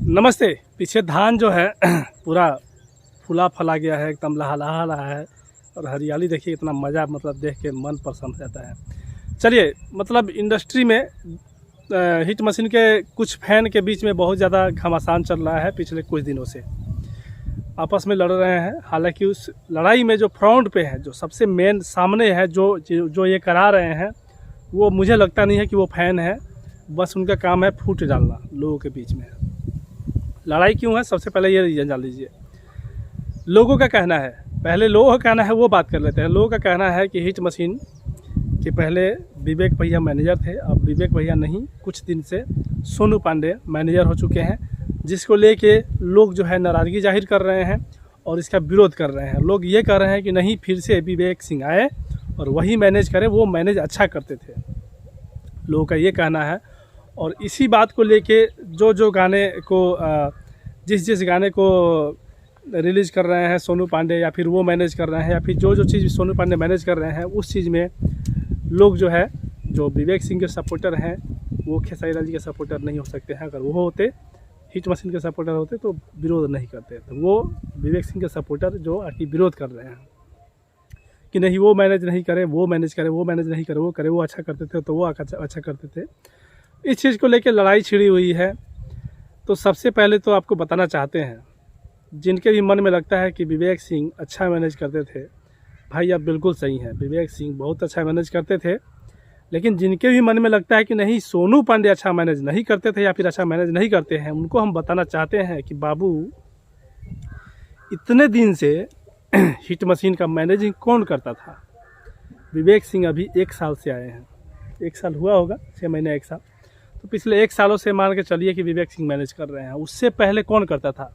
नमस्ते। पीछे धान जो है पूरा फूला फला गया है, एकदम लहलहा रहा है और हरियाली देखिए, इतना मज़ा मतलब देख के मन प्रसन्न हो जाता है। चलिए, मतलब इंडस्ट्री में हीट मशीन के कुछ फैन के बीच में बहुत ज़्यादा घमासान चल रहा है। पिछले कुछ दिनों से आपस में लड़ रहे हैं। हालांकि उस लड़ाई में जो फ्रंट पे है, जो सबसे मेन सामने है, जो ये करा रहे हैं, वो मुझे लगता नहीं है कि वो फैन है। बस उनका काम है फूट डालना लोगों के बीच में। लड़ाई क्यों है, सबसे पहले ये रीज़न जान लीजिए। लोगों का कहना है, पहले लोगों का कहना है वो बात कर लेते हैं। लोगों का कहना है कि हीट मशीन के पहले विवेक भैया मैनेजर थे, अब विवेक भैया नहीं, कुछ दिन से सोनू पांडे मैनेजर हो चुके हैं, जिसको लेके लोग जो है नाराज़गी जाहिर कर रहे हैं और इसका विरोध कर रहे हैं। लोग ये कह रहे हैं कि नहीं, फिर से विवेक सिंह आए और वही मैनेज करें, वो मैनेज अच्छा करते थे। लोगों का ये कहना है। और इसी बात को लेके जो गाने को जिस गाने को रिलीज़ कर रहे हैं सोनू पांडे, या फिर वो मैनेज कर रहे हैं, या फिर जो चीज़ सोनू पांडे मैनेज कर रहे हैं, उस चीज़ में लोग जो है, जो विवेक सिंह के सपोर्टर हैं, वो खेसारी लाल जी के सपोर्टर नहीं हो सकते हैं। अगर वो होते, हीट मशीन के सपोर्टर होते, तो विरोध नहीं करते। तो वो विवेक सिंह के सपोर्टर जो आके विरोध कर रहे हैं कि नहीं, वो मैनेज नहीं करे, वो मैनेज करे, वो मैनेज नहीं करे, वो करे, वो अच्छा करते थे तो वो अच्छा करते थे। इस चीज़ को लेकर लड़ाई छिड़ी हुई है। तो सबसे पहले तो आपको बताना चाहते हैं, जिनके भी मन में लगता है कि विवेक सिंह अच्छा मैनेज करते थे, भाई आप बिल्कुल सही हैं, विवेक सिंह बहुत अच्छा मैनेज करते थे। लेकिन जिनके भी मन में लगता है कि नहीं, सोनू पांडे अच्छा मैनेज नहीं करते थे या फिर अच्छा मैनेज नहीं करते हैं, उनको हम बताना चाहते हैं कि बाबू, इतने दिन से हिट मशीन का मैनेजिंग कौन करता था? विवेक सिंह अभी 1 साल से आए हैं, 1 साल हुआ होगा, 6 महीने 1 साल। तो पिछले 1 सालों से मान के चलिए कि विवेक सिंह मैनेज कर रहे हैं। उससे पहले कौन करता था?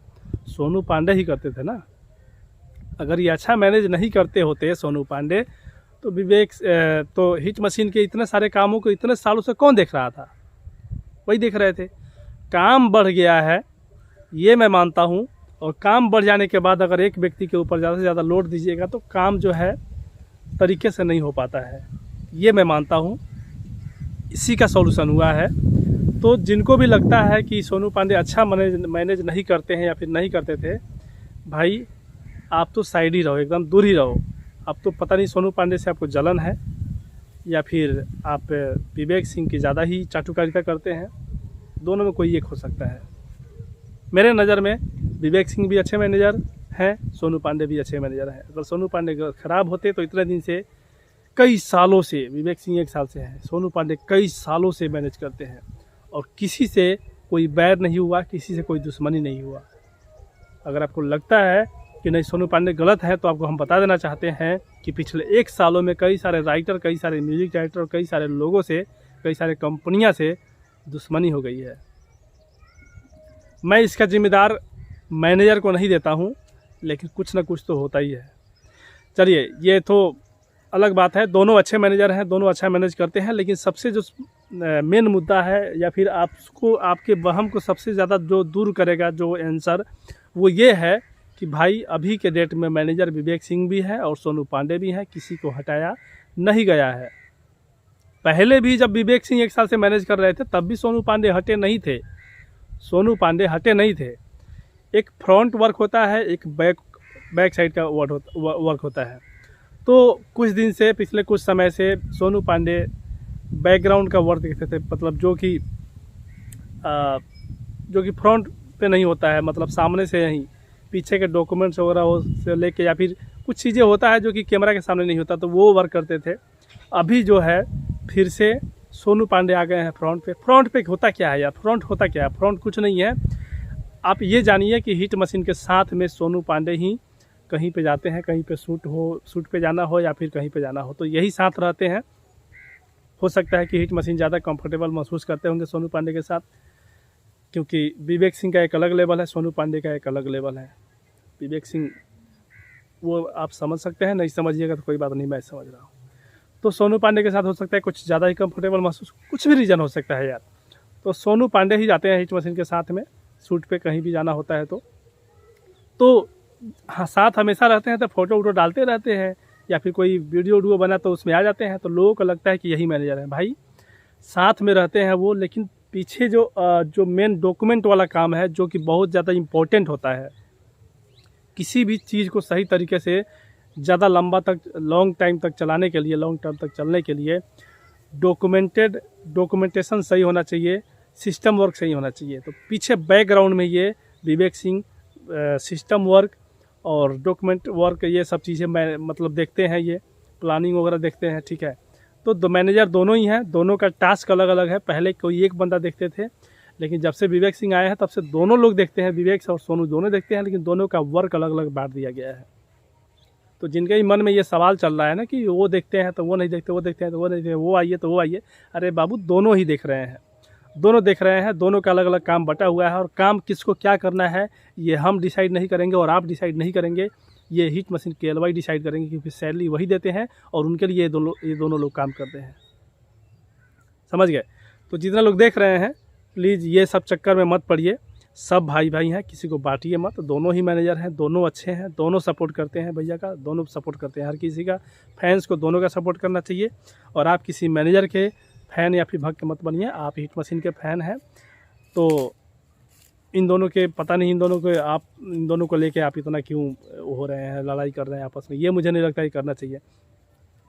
सोनू पांडे ही करते थे ना। अगर ये अच्छा मैनेज नहीं करते होते सोनू पांडे, तो तो हिट मशीन के इतने सारे कामों को इतने सालों से कौन देख रहा था? वही देख रहे थे। काम बढ़ गया है, ये मैं मानता हूँ। और काम बढ़ जाने के बाद अगर एक व्यक्ति के ऊपर ज़्यादा से ज़्यादा लोड दीजिएगा तो काम जो है तरीके से नहीं हो पाता है, ये मैं मानता हूँ। इसी का सॉल्यूशन हुआ है। तो जिनको भी लगता है कि सोनू पांडे अच्छा मैनेज नहीं करते हैं या फिर नहीं करते थे, भाई आप तो साइड ही रहो, एकदम दूर ही रहो। अब तो पता नहीं सोनू पांडे से आपको जलन है या फिर आप विवेक सिंह की ज़्यादा ही चाटुकारिता करते हैं। दोनों में कोई एक हो सकता है। मेरे नज़र में विवेक सिंह भी अच्छे मैनेजर हैं, सोनू पांडे भी अच्छे मैनेजर हैं। अगर सोनू पांडे ख़राब होते तो इतने दिन से, कई सालों से, विवेक सिंह 1 साल से हैं, सोनू पांडे कई सालों से मैनेज करते हैं और किसी से कोई बैर नहीं हुआ, किसी से कोई दुश्मनी नहीं हुआ। अगर आपको लगता है कि नहीं सोनू पांडे गलत है, तो आपको हम बता देना चाहते हैं कि पिछले 1 सालों में कई सारे राइटर, कई सारे म्यूजिक डायरेक्टर, कई सारे लोगों से, कई सारे कंपनियां से दुश्मनी हो गई है। मैं इसका जिम्मेदार मैनेजर को नहीं देता हूं, लेकिन कुछ ना कुछ तो होता ही है। चलिए, ये तो अलग बात है। दोनों अच्छे मैनेजर हैं, दोनों अच्छा मैनेज करते हैं। लेकिन सबसे जो मेन मुद्दा है, या फिर आपको, आपके वहम को सबसे ज़्यादा जो दूर करेगा, जो आंसर, वो ये है कि भाई अभी के डेट में मैनेजर विवेक सिंह भी है और सोनू पांडे भी हैं, किसी को हटाया नहीं गया है। पहले भी जब विवेक सिंह 1 साल से मैनेज कर रहे थे, तब भी सोनू पांडे हटे नहीं थे। सोनू पांडे हटे नहीं थे। एक फ्रंट वर्क होता है, एक बैक साइड का वर्क होता है। तो कुछ दिन से, पिछले कुछ समय से सोनू पांडे बैकग्राउंड का वर्क देखते थे, मतलब जो कि फ्रंट पे नहीं होता है, मतलब सामने से ही पीछे के डॉक्यूमेंट्स वगैरह हो से लेके, या फिर कुछ चीज़ें होता है जो कि कैमरा के सामने नहीं होता, तो वो वर्क करते थे। अभी जो है फिर से सोनू पांडे आ गए हैं फ्रंट पे। फ्रंट पे होता क्या है यार? फ्रंट होता क्या है? फ्रंट कुछ नहीं है। आप ये जानिए कि हिट मशीन के साथ में सोनू पांडे ही कहीं पे जाते हैं, कहीं पे शूट पे जाना हो या फिर कहीं पे जाना हो, तो यही साथ रहते हैं। हो सकता है कि हिट मशीन ज़्यादा कंफर्टेबल महसूस करते होंगे सोनू पांडे के साथ, क्योंकि विवेक सिंह का एक अलग लेवल है, सोनू पांडे का एक अलग लेवल है। विवेक सिंह, वो आप समझ सकते हैं, नहीं समझिएगा तो कोई बात नहीं, मैं समझ रहा हूँ। तो सोनू पांडे के साथ हो सकता है कुछ ज़्यादा ही कंफर्टेबल महसूस, कुछ भी रीज़न हो सकता है यार। तो सोनू पांडे ही जाते हैं हिट मशीन के साथ में, शूट पे कहीं भी जाना होता है तो हाँ, साथ हमेशा रहते हैं। तो फोटो वोटो डालते रहते हैं, या फिर कोई वीडियो बना तो उसमें आ जाते हैं। तो लोगों को लगता है कि यही मैनेजर है। भाई साथ में रहते हैं वो, लेकिन पीछे जो मेन डॉक्यूमेंट वाला काम है, जो कि बहुत ज़्यादा इम्पोर्टेंट होता है, किसी भी चीज़ को सही तरीके से ज़्यादा लॉन्ग टाइम तक चलाने के लिए, लॉन्ग टर्म तक चलने के लिए डॉक्यूमेंटेशन सही होना चाहिए, सिस्टम वर्क सही होना चाहिए। तो पीछे बैकग्राउंड में ये विवेक सिंह सिस्टम वर्क और डॉक्यूमेंट वर्क ये सब चीज़ें मैं मतलब देखते हैं, ये प्लानिंग वगैरह देखते हैं, ठीक है। तो दो मैनेजर दोनों ही हैं, दोनों का टास्क अलग अलग है। पहले कोई एक बंदा देखते थे, लेकिन जब से विवेक सिंह आए हैं तब से दोनों लोग देखते हैं, विवेक और सोनू दोनों देखते हैं, लेकिन दोनों का वर्क अलग अलग बांट दिया गया है। तो जिनके ही मन में ये सवाल चल रहा है ना कि वो देखते हैं तो वो नहीं देखते, वो देखते हैं तो वो नहीं देखते, वो आइए तो वो आइए, अरे बाबू दोनों ही देख रहे हैं, दोनों देख रहे हैं, दोनों का अलग अलग काम बटा हुआ है। और काम किसको क्या करना है ये हम डिसाइड नहीं करेंगे और आप डिसाइड नहीं करेंगे, ये हिट मशीन KLY डिसाइड करेंगे, क्योंकि सैलरी वही देते हैं और उनके लिए ये दोनों लोग काम करते हैं। समझ गए? तो जितना लोग देख रहे हैं प्लीज़ ये सब चक्कर में मत पड़िए, सब भाई भाई हैं, किसी को बांटिए मत। दोनों ही मैनेजर हैं, दोनों अच्छे हैं, दोनों सपोर्ट करते हैं भैया का, दोनों सपोर्ट करते हैं हर किसी का। फैंस को दोनों का सपोर्ट करना चाहिए। और आप किसी मैनेजर के फ़ैन या फिर भक्त मत बनिए, आप हिट मशीन के फ़ैन हैं। तो इन दोनों के पता नहीं, इन दोनों को लेके आप इतना क्यों हो रहे हैं, लड़ाई कर रहे हैं आपस में, ये मुझे नहीं लगता ये करना चाहिए।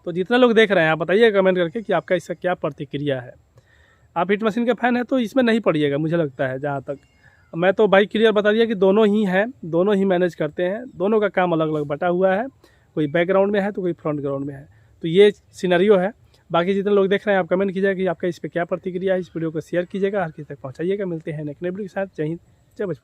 तो जितना लोग देख रहे हैं आप बताइए कमेंट करके कि आपका इसका क्या प्रतिक्रिया है। आप हिट मशीन के फ़ैन हैं तो इसमें नहीं पड़िएगा, मुझे लगता है। जहाँ तक मैं तो भाई क्लियर बता दिया कि दोनों ही हैं, दोनों ही मैनेज करते हैं, दोनों का काम अलग अलग बटा हुआ है, कोई बैकग्राउंड में है तो कोई फ्रंट ग्राउंड में है। तो ये सिनेरियो है। बाकी जितने लोग देख रहे हैं आप कमेंट कीजिएगा कि आपका इस पर क्या प्रतिक्रिया है। इस वीडियो को शेयर कीजिएगा, हर किसी तक पहुँचाइएगा। मिलते हैं नेक्स्ट वीडियो के साथ। जय हिंद, जय भोजपुरी।